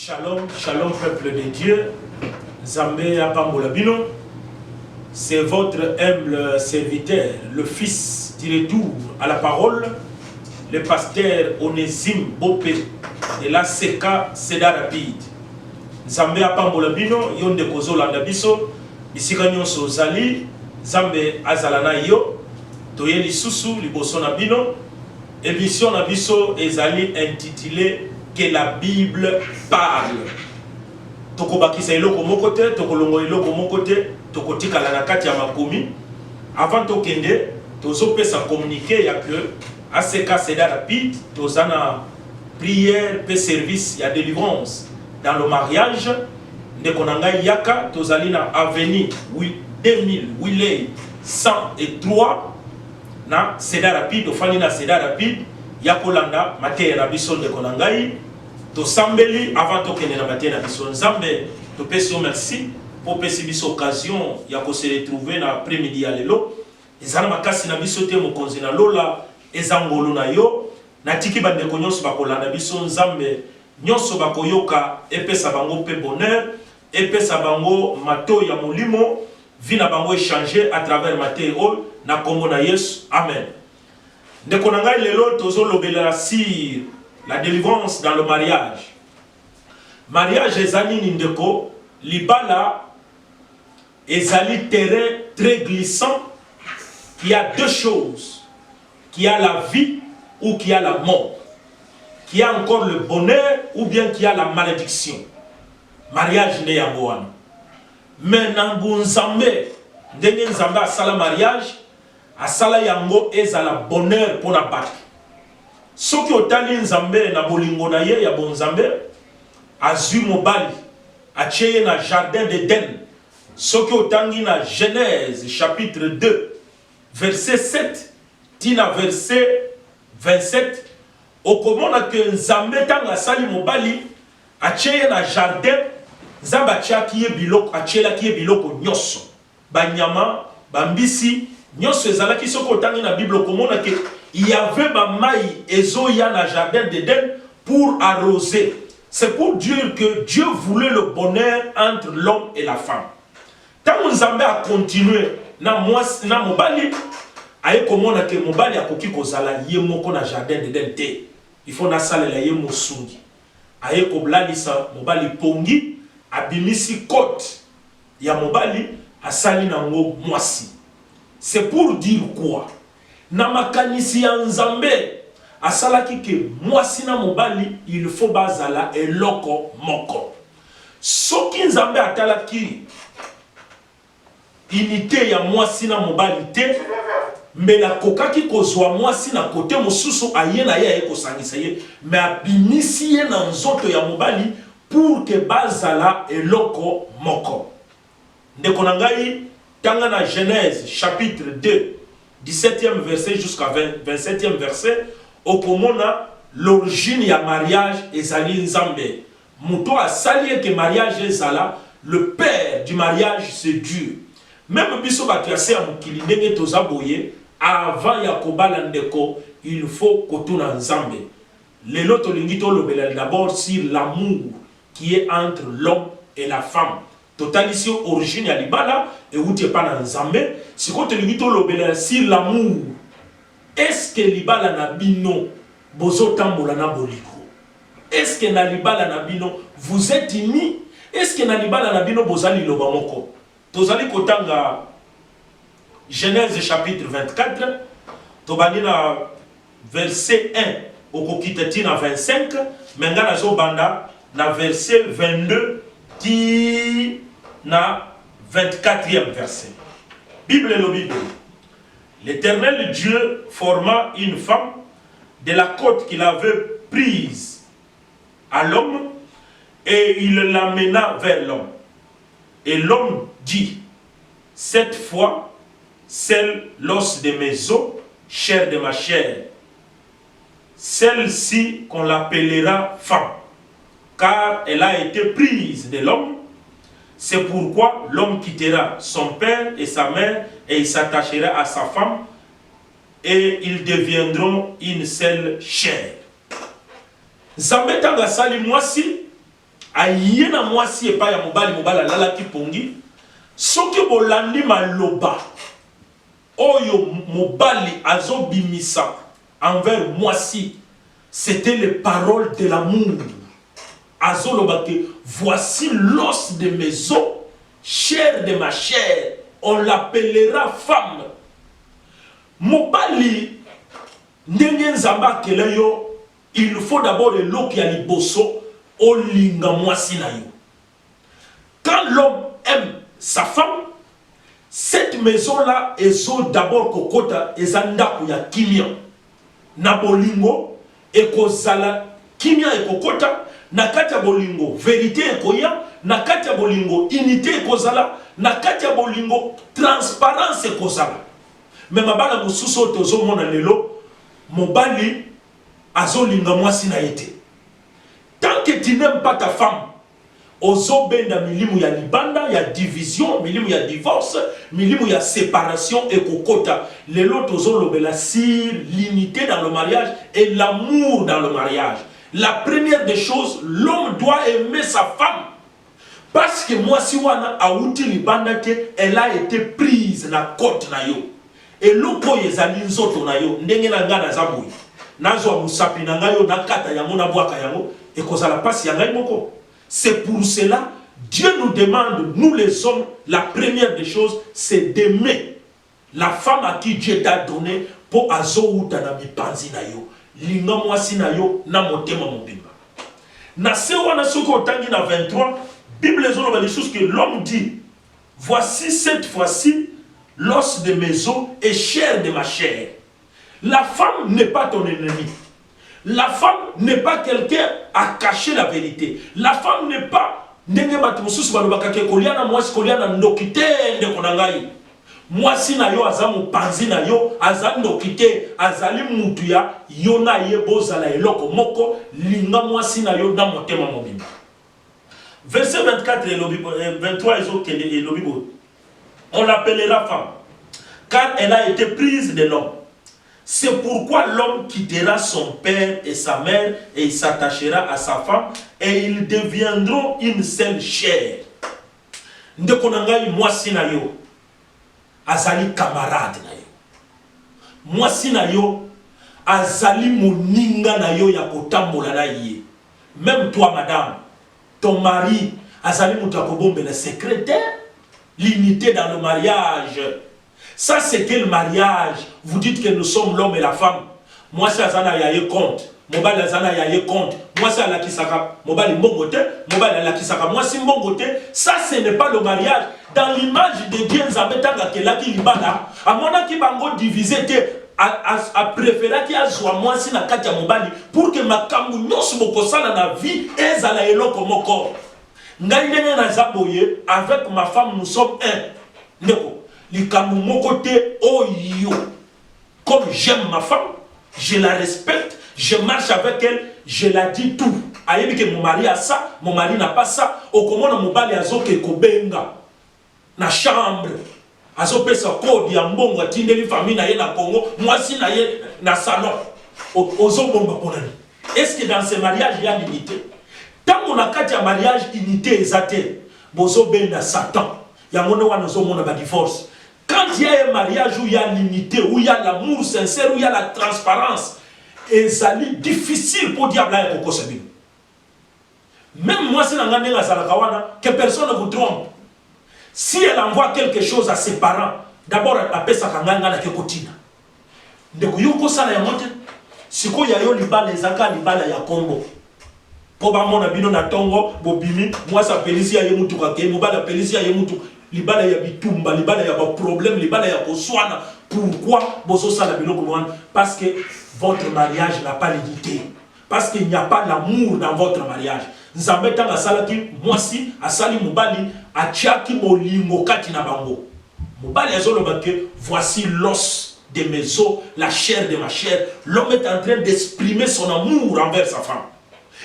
Shalom, shalom peuple de Dieu, Zambé Apambola Bino, c'est votre humble serviteur, le fils du retour à la parole, le pasteur Onésime Bopé de la Seka Seda Rapide. Zambé Apambola Bino, Yonde Kozo Landabiso, Bisika Nyonso Zali, Zambé Azalana Yo, Toyeli Susu, Liboso Nabino, émission Nabiso Ezali intitulée que la Bible parle. Toko bakisa iloko mokote, toko longo iloko mokote, toko tika la nakati ya makomi. Avant tokende, tozo pesa communiquer ya que ACK Seda Rapide, tozana prière, pe service, ya délivrance dans le mariage. Ndekonanga yaka, tozalina avenue 2000, Wiley 103 na Seda Rapide, ofani na Seda Rapide, yakolanda mate na biso ndekonangai. To sambeli avant to kende na matin na biso nzambe to pesi merci pour pesi biso occasion ya ko se retrouver na après-midi ya lelo ezana makasi na biso te mokonzi na lola ezangolo na yo na tiki bande ko nyonso bakolanda biso nzambe nyonso bakoyoka epesa bango pe bonheur epesa bango mato ya molimo vina bango échanger à travers matéo na kombo na Yesu amen. Ndeko na ngai lelo tozo lobela si la délivrance dans le mariage. Mariage ezali nindeko, libala ezali terrain très glissant qui a deux choses, qui a la vie ou qui a la mort, qui a encore le bonheur ou bien qui a la malédiction. Mariage ne yango wana. Mais nangu nzambe, ndenge nzambe asala mariage, asala yango ezala bonheur pour na baki. Soki otali nzambe na bolingo na ye ya bonzambe azui mobali acheye na jardin d'Éden. Soki otangi na Genèse chapitre 2 verset 7 tina verset 27 okomona ke nzambe tanga sali mobali acheye na jardin nzambe achiaki ye biloko achiyelaki ye biloko nyonso banyama bambisi nyonso ezalaki. Soki otangi na Bible okomona ke il y avait ma maille ezoya na jardin d'Éden pour arroser. C'est pour dire que Dieu voulait le bonheur entre l'homme et la femme. Tant Nzambe a continué na mobali aye komona ke mobali akoki kozala ye moko na jardin d'Éden te. Il faut na salela ye mosungi. Aye koblalisa mobali pongi abimisi kote ya mobali asali nango mwasi. C'est pour dire quoi? Na makanisi ya nzambe asalaki ke mwasi na mobali il faut bazala eloko moko. Soki nzambe atalaki unité ya mwasi na mobali te mais na kokaki kozwa mwasi na kote mosusu aye na ye ekosangisa ye mais abimisi ye na nzoto ya mobali pour que bazala eloko moko. Ndeko na ngai tanga na Genèse chapitre 2 17e verset jusqu'à 27e verset okomona l'origine ya mariage ezali nzambe. Muto asali que mariage ezala, le père du mariage c'est Dieu. Même biso bakiase ya mukili ndenge tozaboye avant ya kobala ndeko il faut kotuna nzambe. Lelo tolingi tolobela d'abord sur l'amour qui est entre l'homme et la femme. Totalisi origine ya libala et outi pa na nzambe. Si ko tolingi tolobela sur l'amour, est-ce que libala na bino bozo tambola na boliko? Est-ce que na libala na bino vous êtes unis? Est-ce que na libala na bino bozali loba moko? Tozali kotanga Genèse chapitre 24 tobani na verset 1 okokitati na 25 menga na zo banda na verset 22 ti na 24e verset. Bible et le Bible. L'Éternel Dieu forma une femme de la côte qu'il avait prise à l'homme et il l'amena vers l'homme. Et l'homme dit, cette fois, celle l'os de mes os, chair de ma chair, celle-ci qu'on l'appellera femme, car elle a été prise de l'homme. C'est pourquoi l'homme quittera son père et sa mère et il s'attachera à sa femme et ils deviendront une seule chair. Zambetanga sali mwasi aye na mwasi epa ya mobali mobali alala ki pongi soki bolandi maloba oyo mobali azobimisa envers mwasi, c'était les paroles de l'amour. Azolobake, voici l'os de mes os, chair de ma chair, on l'appellera femme. Mobali, ndenge nzamba keleyo, il faut d'abord le loki ya liboso, olinga mwasi na yo. Quand l'homme aime sa femme, cette maison-là, est d'abord kokota, ezanda ya kimia. Na bolingo, ekozala, kimia ekokota, na katia bolingo, vérité ekoya, na katia bolingo, unité ekozala, na katia bolingo, transparence ekozala. Mais mabala mususo tozo mona lelo, mobali, azolinga mwasi na ete. Tant que tu n'aimes pas ta femme, ozo benda milimu ya libanda, ya division, milimu ya divorce, milimu ya séparation et kokota. Lelo tozo lobela sur l'unité dans le mariage et l'amour dans le mariage. La première des choses, l'homme doit aimer sa femme. Parce que moi si wana a outi libanda te, elle a été prise na côte na yo. Et loko yezali nzoto na yo, ndenge na ngana zabui. Nazo musapi na ngayo na kata yango na bwaka yango, et kozala pasi yangai moko. C'est pour cela, Dieu nous demande, nous les hommes, la première des choses, c'est d'aimer la femme à qui Dieu t'a donné pour azo uta na mipanzi na yo. Linga mwasi na yo na motema mobimba. Na sewa na soko otangi na 23, Bible zolo ba les choses que l'homme dit, voici cette fois-ci l'os de mes os et chair de ma chair. La femme n'est pas ton ennemi. La femme n'est pas quelqu'un à cacher la vérité. La femme n'est pas ndenge batu mususu balobaka ke koliana mwasi koliana ndokite nde konangai. Mwasi na yo azamu panzi na yo azali ndokite azali mutu ya yo na ye bozala eloko moko linga mwasi na yo na motema mobimba. Verset 24 et 23 et l'obibo. On l'appellera femme car elle a été prise de l'homme. C'est pourquoi l'homme quittera son père et sa mère et il s'attachera à sa femme et ils deviendront une seule chair. Ndekonangai mwasi na yo azali camarade na yo. Mwasi na yo azali moninga na yo ya kotambola na ye. Même toi madame, ton mari azali mutu akobombe na secrétaire, l'unité dans le mariage. Ça, c'est quel mariage? Vous dites que nous sommes l'homme et la femme. Moi, c'est Azana Yaye compte. Mobile Azana Yaye compte. Moi, c'est Alakisaka. Mobile Mbongote. Mobile Alakisaka. Moi, c'est Mbongote. Ça, ce n'est pas le mariage. Dans l'image de Dieu, Nzabetanga Kelaki Libana, à mon aki bango divisé, a préféré qu'il y ait moi si na katia mobali pour que ma kamu nyos bokosala na vie et zala eloko moko. Ngai ndenge na zaboye avec ma femme nous sommes un. Ndeko. Comme j'aime ma femme, je la respecte, je marche avec elle, je la dis tout. Ayebi que mon mari a ça, mon mari n'a pas ça. Au comment mon mari a zoké kobenga na chambre, azope sa code ya mbongo tindeli famille na ye na Congo, moi si na ye na salon. Ozo bomba ponani. Est-ce que dans ce mariage il y a l'unité? Tant qu'on a quatre mariage unité exaté, bozo benda Satan. Ya mona wana zo mona ba divorce. Quand il y a un mariage où il y a l'unité, où il y a l'amour sincère, où il y a la transparence, et ça est difficile pour diable à Koko Sabine. Même moi, c'est que personne ne vous trompe. Si elle envoie quelque chose à ses parents, d'abord elle appelle sa kanganga na kekotina. Ndeko yoko sala ya mote, siko ya yo libala ezaka libala ya Congo. Po ba mona bino na tongo bobimi, moi sa pelisi ya yemutu ka ke, mobala pelisi ya yemutu. Libala ya bitumba, libala ya problème, libala ya koswana. Pourquoi bozo sala biloko mwana? Parce que votre mariage n'a pas l'unité. Parce qu'il n'y a pas l'amour dans votre mariage. Nzambe tanga salaki mwasi asali mobali atiaki bolingo kati na bango. Mobali azolo bake voici l'os de mes os, la chair de ma chair. L'homme est en train d'exprimer son amour envers sa femme.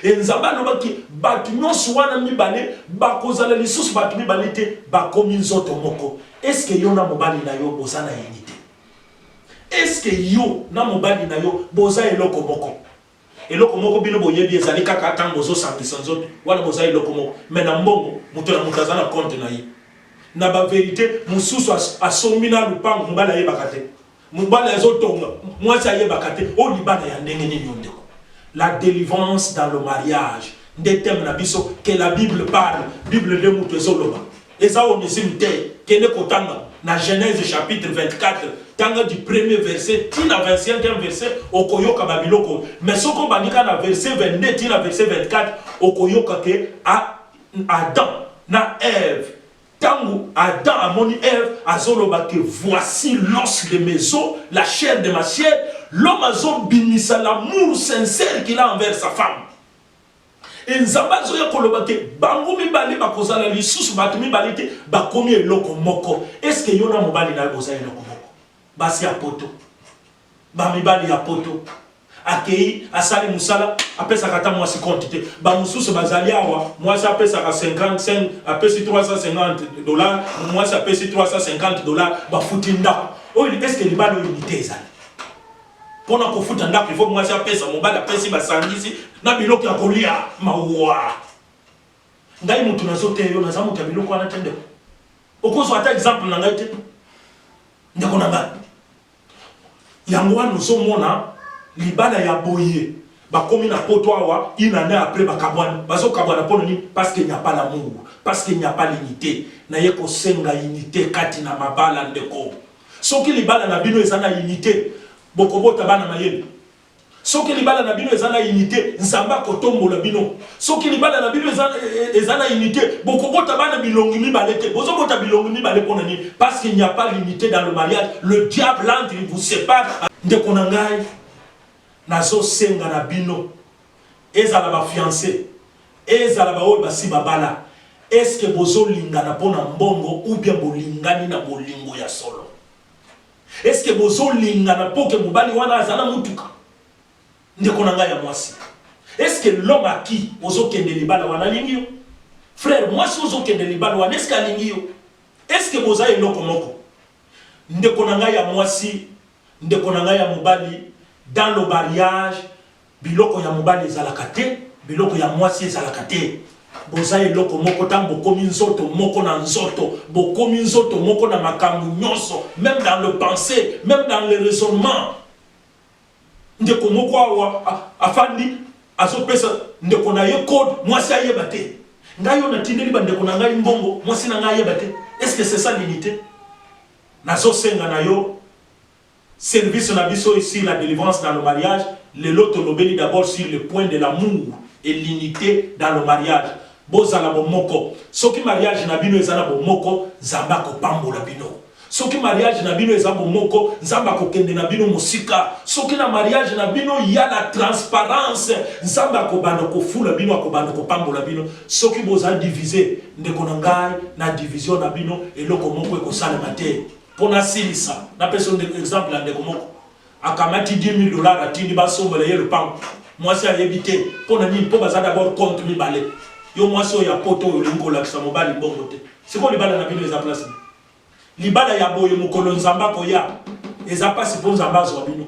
Et Nzamba no baki batu nyonso wana mibale bakozala lisusu batu mibale te bakomi nzoto moko. Est-ce que yo na mobali na yo boza na unité? Est-ce que yo na mobali na yo boza eloko moko? eloko moko bino boyebi ezali kaka tango bozo sangisa nzoto wana boza eloko moko mais na mbongo muto na mutaza na compte na ye na ba vérité mususu asombi na lupango mobala yebaka te mobala ezotonga mwasi ayebaka te o libana ya ndenge nini yo ndeko. La délivrance dans le mariage des thèmes na biso que la Bible parle Bible de muto ezoloba eza onisime te kende kotanga na Genèse chapitre 24 tanga du premier verset tina 25e verset okoyoka babiloko mais soko bandika na verset 22 tina verset 24 okoyoka ke Adam na Ève tango Adam amoni Ève azoloba ke voici l'os de mes os la chair de ma chair. L'homme azobimisa l'amour sincère qu'il a envers sa femme. Et nzamba zoya koloba ke bango mibale bakozala lisusu bato mibale te bakomi eloko moko. Est-ce que yona mobali na bozala eloko moko? Basi ya poto. Ba mibali ya poto. Akei asali musala apesa kata mwasi quantité. Ba mususu bazali awa mwasi apesa ka 55 apesi $350 mwasi apesi $350 ba futi ndako. Oyi est-ce que libalo unité ezali? Pona kofuta ndako il faut mwasi apesa mobali apesi basangisi na biloko ya kolia mawa. Ngai mutu nazote yo naza mutu ya biloko wana tende. Okozo ata exemple na ngai te. Ndeko na ngai. Yango wana ozomona libala ya boye bakomi na poto awa une année après bakabwana bazo kabwana pona ni parce qu'il n'y a pas l'amour parce qu'il n'y a pas l'unité na yeko senga unité kati na mabala ndeko soki libala na bino ezana unité bokobota bana mayele soki libala na bino ezana unité nzamba kotombola bino soki libala na bino ezana unité bokobota bana bilongi mibale te bozobota bilongi mibale pona ni parce qu'il n'y a pas l'unité dans le mariage le diable entre vous sépare ndeko na ngai nazo senga na bino ezala ba fiancé ezala ba oyo basi babala est-ce que bozo lingana pona mbongo ou bien bolingani na bolingo ya solo est-ce que bozo lingana poke mobali wana azala mutuka ndeko na ngai ya mwasi est-ce que l'homme à qui bozo kende libala wana lingi yo frère mwasi bozo kende libala wana est-ce que alingi yo est-ce que boza eloko moko ndeko na ngai ya mwasi ndeko na ngai ya mobali dans le mariage biloko ya mobali ezalaka te biloko ya mwasi ezalaka te boza eloko moko tango bokomi nzoto moko na nzoto bokomi nzoto moko na makambo nyonso même dans le pensée même dans le raisonnement ndeko moko awa afandi azopesa ndeko na ye code mwasi ayeba te ngai yo natindeli bandeko na ngai mbongo mwasi na ngai ayeba te est-ce que c'est ça l'unité nazosenga na yo service na biso ici la délivrance dans le mariage le lot lobeli d'abord sur le point de l'amour et l'unité dans le mariage bozala bomoko soki mariage na bino ezana bomoko nzamba ko pambola bino soki mariage na bino ezana bomoko nzamba ko kende na bino musika soki na mariage na bino ya la transparence nzamba ko bando ko fula bino ko bando ko pambola bino soki bozala diviser ndeko na ngai na division na bino eloko moko ko sala mate pona silisa na person de exemple ndeko moko akamati $10,000 atindi basombola ye le pango mwasi ayebite pona nini po baza d'abord compte mibale yo mwasi oya poto oyo lingola kisa mobali bongo te siko libala na bino eza place libala ya boye mokolo nzamba koya eza pasi po nzamba zo bino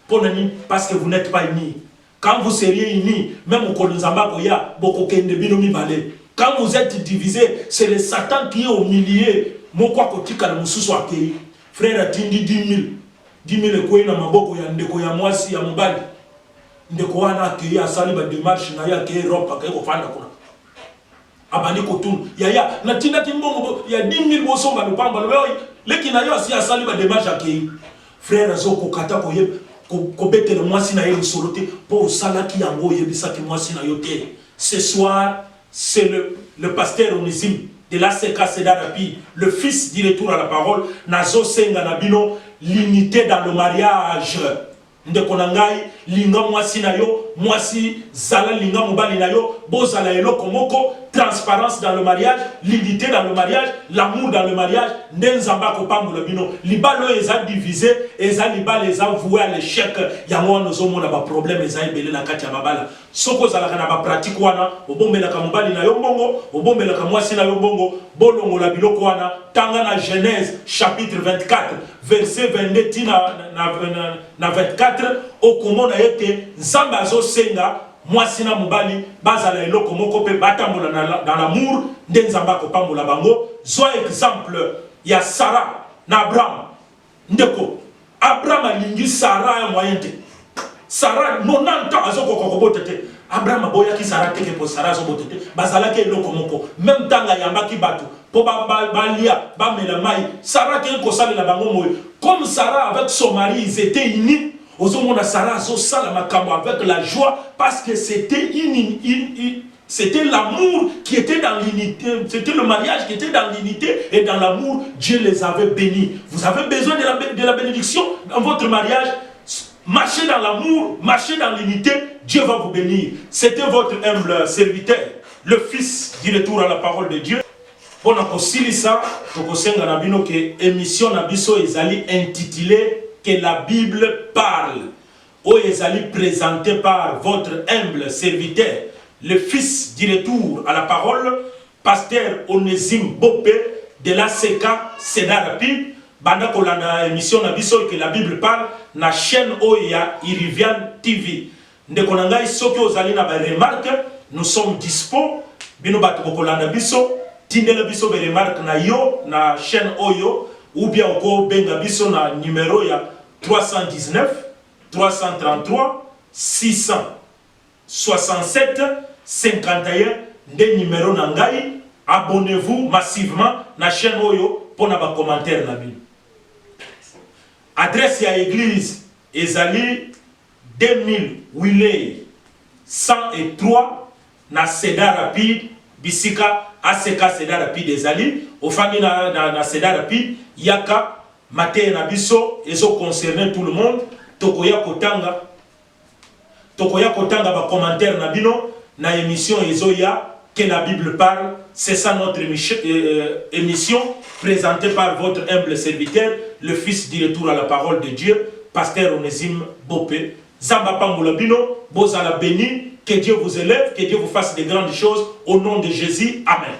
pona nini parce que vous n'êtes pas unis quand vous seriez unis même mokolo nzamba koya boko kende bino mibale quand vous êtes divisés c'est le Satan qui est au milieu moko akotika na mususu akei frère atindi 10,000 ekoi na maboko ya ndeko ya mwasi ya mobali ndeko wana akei asali ba démarche na ya ke Europe akei kofanda kuna abandi kotunu ya natinda timbongo ya 10,000 bosomba lupamba leo leki na yo asi asali ba démarche akei frère azoko kata ko betele mwasi na ye solo te po salaki yango yebisaki mwasi na yo te. Ce soir c'est le pasteur Onésime de la CK Sedarapi, le fils du retour à la parole, nazo senga nabino l'unité dans le mariage. Ndeko na ngai linga mwasi na yo, mwasi zala linga mobali na yo, bozala eloko moko, transparence dans le mariage, l'unité dans le mariage, l'amour dans le mariage, nenzamba ko pambola bino, libalo eza divisé, eza libalo eza voué à l'échec, yango nozo mona ba problème eza ebele na kati ya babala. soko zalaka na ba pratique wana obombelaka mobali na yo mbongo obombelaka mwasi na yo mbongo bolongo la biloko wana tanga na Genèse chapitre 24 verset 22 tina na 24 okomona ete nzambe azosenga mwasi na mobali bazala eloko moko pe batambola dans l'amour nde nzambe akopambola bango. Zwa exemple ya Sarah na Abraham ndeko Abraham alingi Sarah ya moyente Sarah 90 ans azokoko kobotete Abraham aboya ki Sarah teke po Sarah azobotete bazalaki eloko moko même tanga yambaki bato po balia bamela mai Sarah ke kosalela bango moyo comme Sarah avec son mari ils étaient unis ozomona Sarah azosala makambo avec la joie parce que c'était c'était l'amour qui était dans l'unité, c'était le mariage qui était dans l'unité et dans l'amour, Dieu les avait bénis. Vous avez besoin de la bénédiction dans votre mariage. Marchez dans l'amour, marchez dans l'unité, Dieu va vous bénir. C'était votre humble serviteur, le fils du retour à la parole de Dieu. Pour nous ça, nous émission Nabiso Ezali intitulée Que la Bible parle. Ou Ezali présenté par votre humble serviteur, le fils du retour à la parole, pasteur Onésime Bopé de la CK Seda Rapide. Banda kolanda émission Nabiso Que la Bible parle na chaîne Oya Irivian TV. Ndekonanga isoki ozali na ba remarque, nous sommes dispo. Bino batu kolanda biso, tindela biso ba remarque na yo na chaîne Oyo ou bien oko benga biso na numéro ya 319 333 667 51 de numéro nangai. Abonnez-vous massivement na chaîne Oyo pour na ba commentaire na bino. Adresse à l'église Ezali 2000 Wiley 103 na Seda Rapide Bisika ACK Seda Rapide Ezali ofani na Seda Rapide yaka maté na biso ezo concerner tout le monde tokoya kotanga ba commentaire na bino na émission ezoya Que la Bible parle. C'est ça notre émission présentée par votre humble serviteur, le fils du retour à la parole de Dieu, pasteur Onésime Bopé. Zamba Pamboula Bino, Bozala béni, que Dieu vous élève, que Dieu vous fasse de grandes choses au nom de Jésus. Amen.